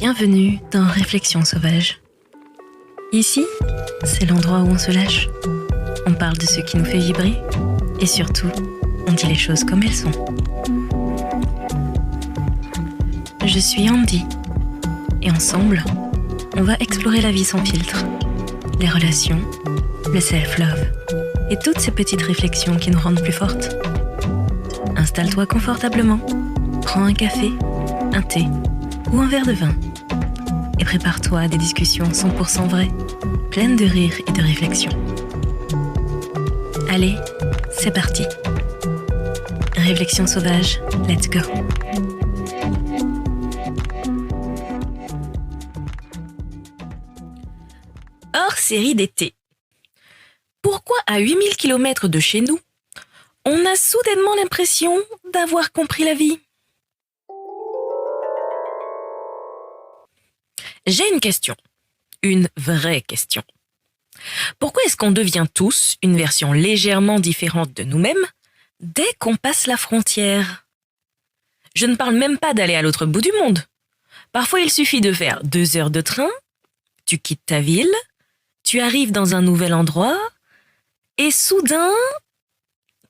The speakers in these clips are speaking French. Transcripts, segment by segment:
Bienvenue dans Réflexions sauvages. Ici, c'est l'endroit où on se lâche. On parle de ce qui nous fait vibrer et surtout, on dit les choses comme elles sont. Je suis Andy et ensemble, on va explorer la vie sans filtre, les relations, le self-love et toutes ces petites réflexions qui nous rendent plus fortes. Installe-toi confortablement, prends un café, un thé ou un verre de vin et prépare-toi à des discussions 100% vraies, pleines de rire et de réflexion. Allez, c'est parti. Réflexions sauvages, let's go. Hors série d'été. Pourquoi à 8000 km de chez nous, on a soudainement l'impression d'avoir compris la vie? J'ai une question. Une vraie question. Pourquoi est-ce qu'on devient tous une version légèrement différente de nous-mêmes dès qu'on passe la frontière? Je ne parle même pas d'aller à l'autre bout du monde. Parfois, il suffit de faire 2 heures de train, tu quittes ta ville, tu arrives dans un nouvel endroit, et soudain,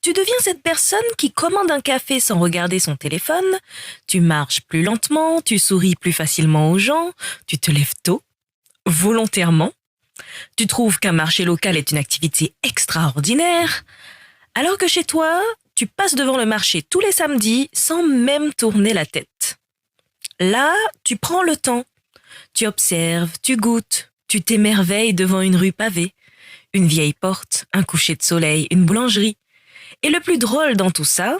tu deviens cette personne qui commande un café sans regarder son téléphone, tu marches plus lentement, tu souris plus facilement aux gens, tu te lèves tôt, volontairement, tu trouves qu'un marché local est une activité extraordinaire, alors que chez toi, tu passes devant le marché tous les samedis sans même tourner la tête. Là, tu prends le temps, tu observes, tu goûtes, tu t'émerveilles devant une rue pavée, une vieille porte, un coucher de soleil, une boulangerie. Et le plus drôle dans tout ça,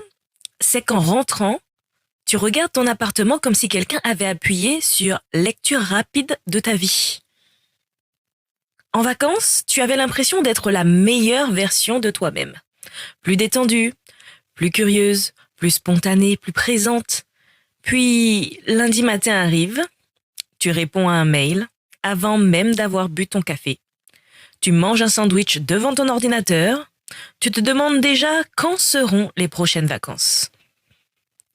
c'est qu'en rentrant, tu regardes ton appartement comme si quelqu'un avait appuyé sur « lecture rapide de ta vie ». En vacances, tu avais l'impression d'être la meilleure version de toi-même. Plus détendue, plus curieuse, plus spontanée, plus présente. Puis, lundi matin arrive, tu réponds à un mail avant même d'avoir bu ton café. Tu manges un sandwich devant ton ordinateur. Tu te demandes déjà quand seront les prochaines vacances.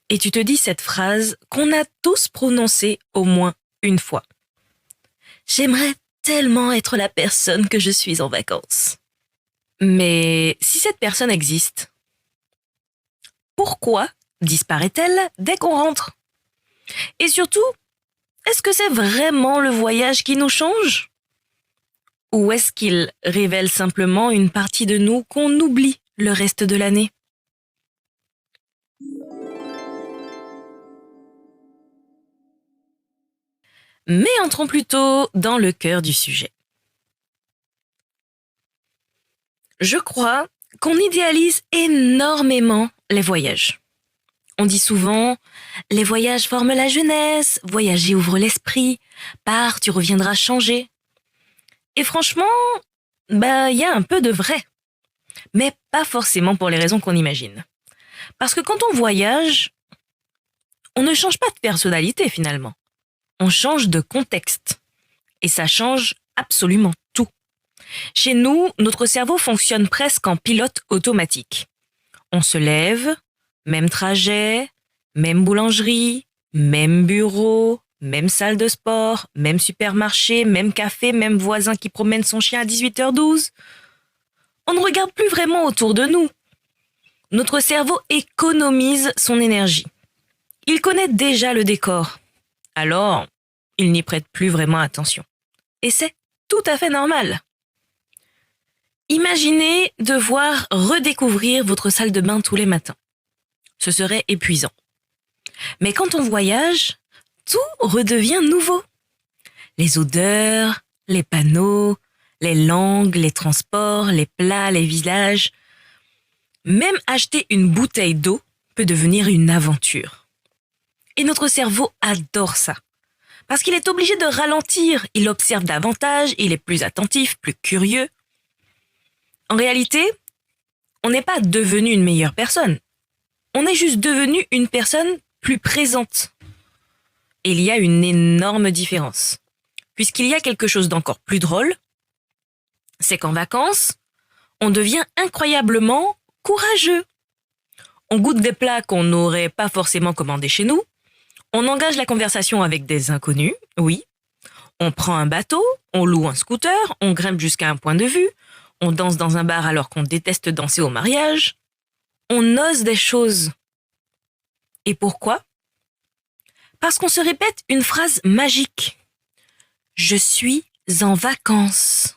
Et tu te dis cette phrase qu'on a tous prononcée au moins une fois. J'aimerais tellement être la personne que je suis en vacances. Mais si cette personne existe, pourquoi disparaît-elle dès qu'on rentre? Et surtout, est-ce que c'est vraiment le voyage qui nous change? Ou est-ce qu'il révèle simplement une partie de nous qu'on oublie le reste de l'année? Mais entrons plutôt dans le cœur du sujet. Je crois qu'on idéalise énormément les voyages. On dit souvent « les voyages forment la jeunesse, voyager ouvre l'esprit, pars, tu reviendras changé ». Et franchement, il y a un peu de vrai. Mais pas forcément pour les raisons qu'on imagine. Parce que quand on voyage, on ne change pas de personnalité finalement. On change de contexte. Et ça change absolument tout. Chez nous, notre cerveau fonctionne presque en pilote automatique. On se lève, même trajet, même boulangerie, même bureau, même salle de sport, même supermarché, même café, même voisin qui promène son chien à 18h12. On ne regarde plus vraiment autour de nous. Notre cerveau économise son énergie. Il connaît déjà le décor. Alors, il n'y prête plus vraiment attention. Et c'est tout à fait normal. Imaginez devoir redécouvrir votre salle de bain tous les matins. Ce serait épuisant. Mais quand on voyage, tout redevient nouveau. Les odeurs, les panneaux, les langues, les transports, les plats, les visages. Même acheter une bouteille d'eau peut devenir une aventure. Et notre cerveau adore ça. Parce qu'il est obligé de ralentir, il observe davantage, il est plus attentif, plus curieux. En réalité, on n'est pas devenu une meilleure personne. On est juste devenu une personne plus présente. Et il y a une énorme différence. Puisqu'il y a quelque chose d'encore plus drôle, c'est qu'en vacances, on devient incroyablement courageux. On goûte des plats qu'on n'aurait pas forcément commandés chez nous. On engage la conversation avec des inconnus, oui. On prend un bateau, on loue un scooter, on grimpe jusqu'à un point de vue, on danse dans un bar alors qu'on déteste danser au mariage. On ose des choses. Et pourquoi ? Parce qu'on se répète une phrase magique. Je suis en vacances.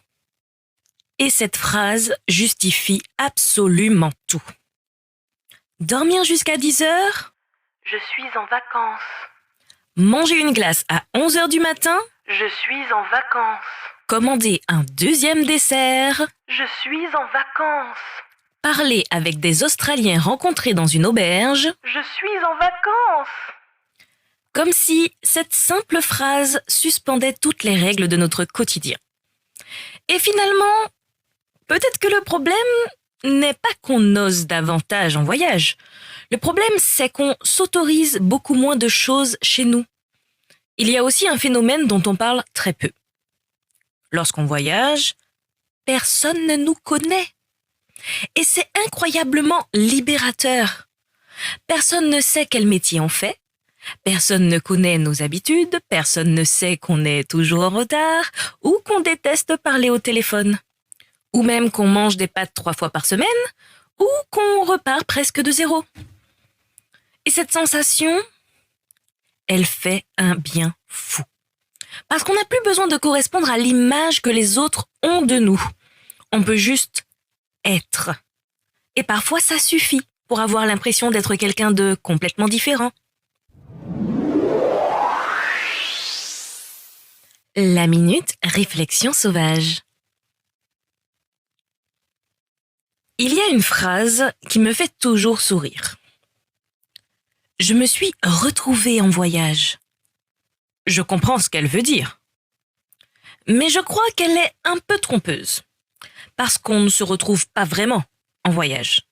Et cette phrase justifie absolument tout. Dormir jusqu'à 10 heures ? Je suis en vacances. Manger une glace à 11 heures du matin ? Je suis en vacances. Commander un deuxième dessert ? Je suis en vacances. Parler avec des Australiens rencontrés dans une auberge ? Je suis en vacances. Comme si cette simple phrase suspendait toutes les règles de notre quotidien. Et finalement, peut-être que le problème n'est pas qu'on ose davantage en voyage. Le problème, c'est qu'on s'autorise beaucoup moins de choses chez nous. Il y a aussi un phénomène dont on parle très peu. Lorsqu'on voyage, personne ne nous connaît. Et c'est incroyablement libérateur. Personne ne sait quel métier on fait. Personne ne connaît nos habitudes. Personne ne sait qu'on est toujours en retard ou qu'on déteste parler au téléphone. Ou même qu'on mange des pâtes 3 fois par semaine ou qu'on repart presque de zéro. Et cette sensation, elle fait un bien fou. Parce qu'on n'a plus besoin de correspondre à l'image que les autres ont de nous. On peut juste être. Et parfois, ça suffit pour avoir l'impression d'être quelqu'un de complètement différent. La minute réflexion sauvage. Il y a une phrase qui me fait toujours sourire. Je me suis retrouvée en voyage. Je comprends ce qu'elle veut dire. Mais je crois qu'elle est un peu trompeuse. Parce qu'on ne se retrouve pas vraiment en voyage.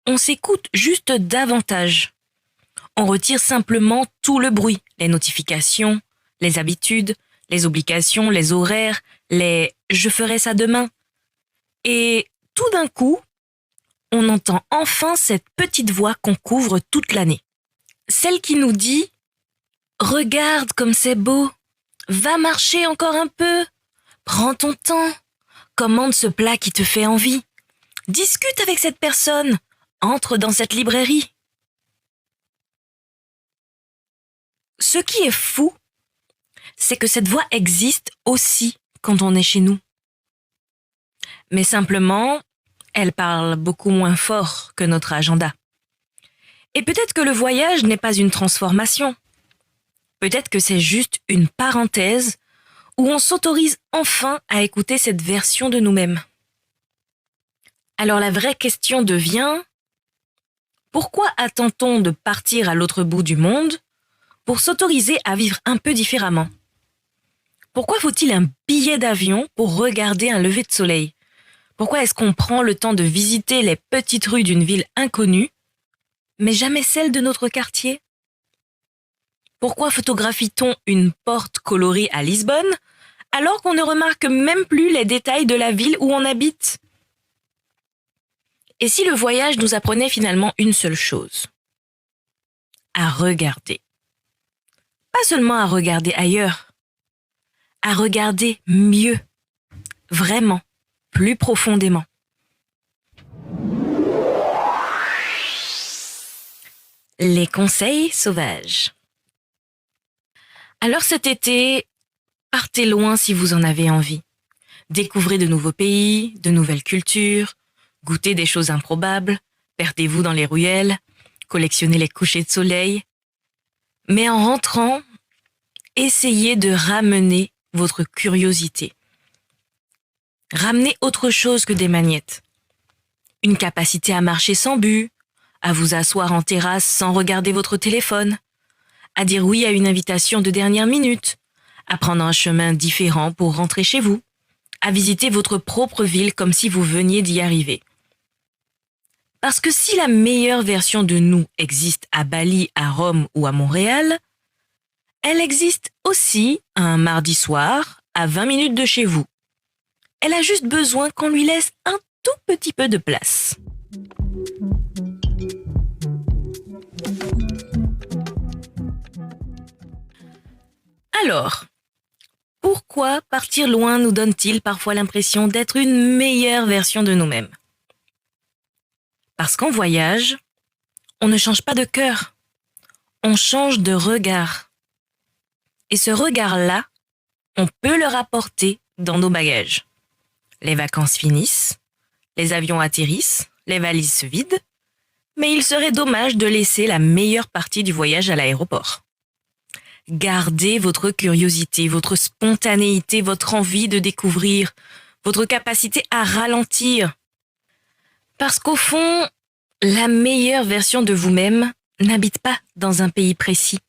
On s'écoute juste davantage. On retire simplement tout le bruit, les notifications, les habitudes, les obligations, les horaires, les « je ferai ça demain ». Et tout d'un coup, on entend enfin cette petite voix qu'on couvre toute l'année. Celle qui nous dit « Regarde comme c'est beau, va marcher encore un peu, prends ton temps, commande ce plat qui te fait envie, discute avec cette personne, entre dans cette librairie ». Ce qui est fou, c'est que cette voix existe aussi quand on est chez nous. Mais simplement, elle parle beaucoup moins fort que notre agenda. Et peut-être que le voyage n'est pas une transformation. Peut-être que c'est juste une parenthèse où on s'autorise enfin à écouter cette version de nous-mêmes. Alors la vraie question devient, pourquoi attend-on de partir à l'autre bout du monde pour s'autoriser à vivre un peu différemment ? Pourquoi faut-il un billet d'avion pour regarder un lever de soleil ? Pourquoi est-ce qu'on prend le temps de visiter les petites rues d'une ville inconnue, mais jamais celle de notre quartier ? Pourquoi photographie-t-on une porte colorée à Lisbonne, alors qu'on ne remarque même plus les détails de la ville où on habite ? Et si le voyage nous apprenait finalement une seule chose ? À regarder. Pas seulement à regarder ailleurs, à regarder mieux, vraiment, plus profondément. Les conseils sauvages. Alors cet été, partez loin si vous en avez envie. Découvrez de nouveaux pays, de nouvelles cultures, goûtez des choses improbables, perdez-vous dans les ruelles, collectionnez les couchers de soleil. Mais en rentrant, essayez de ramener votre curiosité. Ramenez autre chose que des magnettes. Une capacité à marcher sans but, à vous asseoir en terrasse sans regarder votre téléphone, à dire oui à une invitation de dernière minute, à prendre un chemin différent pour rentrer chez vous, à visiter votre propre ville comme si vous veniez d'y arriver. Parce que si la meilleure version de nous existe à Bali, à Rome ou à Montréal, elle existe aussi un mardi soir à 20 minutes de chez vous. Elle a juste besoin qu'on lui laisse un tout petit peu de place. Alors, pourquoi partir loin nous donne-t-il parfois l'impression d'être une meilleure version de nous-mêmes? Parce qu'en voyage, on ne change pas de cœur, on change de regard. Et ce regard-là, on peut le rapporter dans nos bagages. Les vacances finissent, les avions atterrissent, les valises se vident, mais il serait dommage de laisser la meilleure partie du voyage à l'aéroport. Gardez votre curiosité, votre spontanéité, votre envie de découvrir, votre capacité à ralentir. Parce qu'au fond, la meilleure version de vous-même n'habite pas dans un pays précis.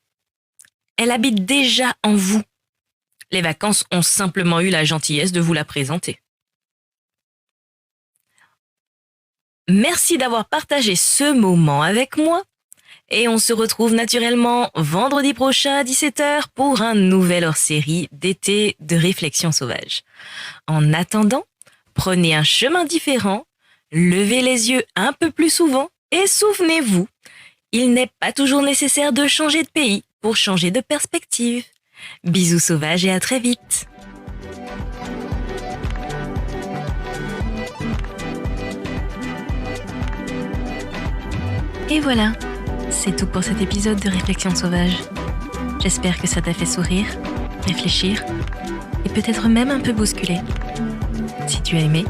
Elle habite déjà en vous. Les vacances ont simplement eu la gentillesse de vous la présenter. Merci d'avoir partagé ce moment avec moi et on se retrouve naturellement vendredi prochain à 17h pour un nouvel hors-série d'été de réflexion sauvage. En attendant, prenez un chemin différent, levez les yeux un peu plus souvent et souvenez-vous, il n'est pas toujours nécessaire de changer de pays pour changer de perspective. Bisous sauvages et à très vite. Et voilà, c'est tout pour cet épisode de Réflexion sauvage. J'espère que ça t'a fait sourire, réfléchir et peut-être même un peu bousculer. Si tu as aimé,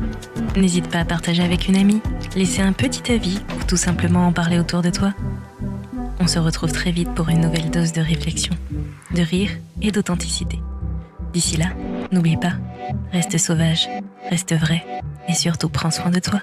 n'hésite pas à partager avec une amie, laisser un petit avis ou tout simplement en parler autour de toi. On se retrouve très vite pour une nouvelle dose de réflexion, de rire et d'authenticité. D'ici là, n'oublie pas, reste sauvage, reste vrai et surtout prends soin de toi.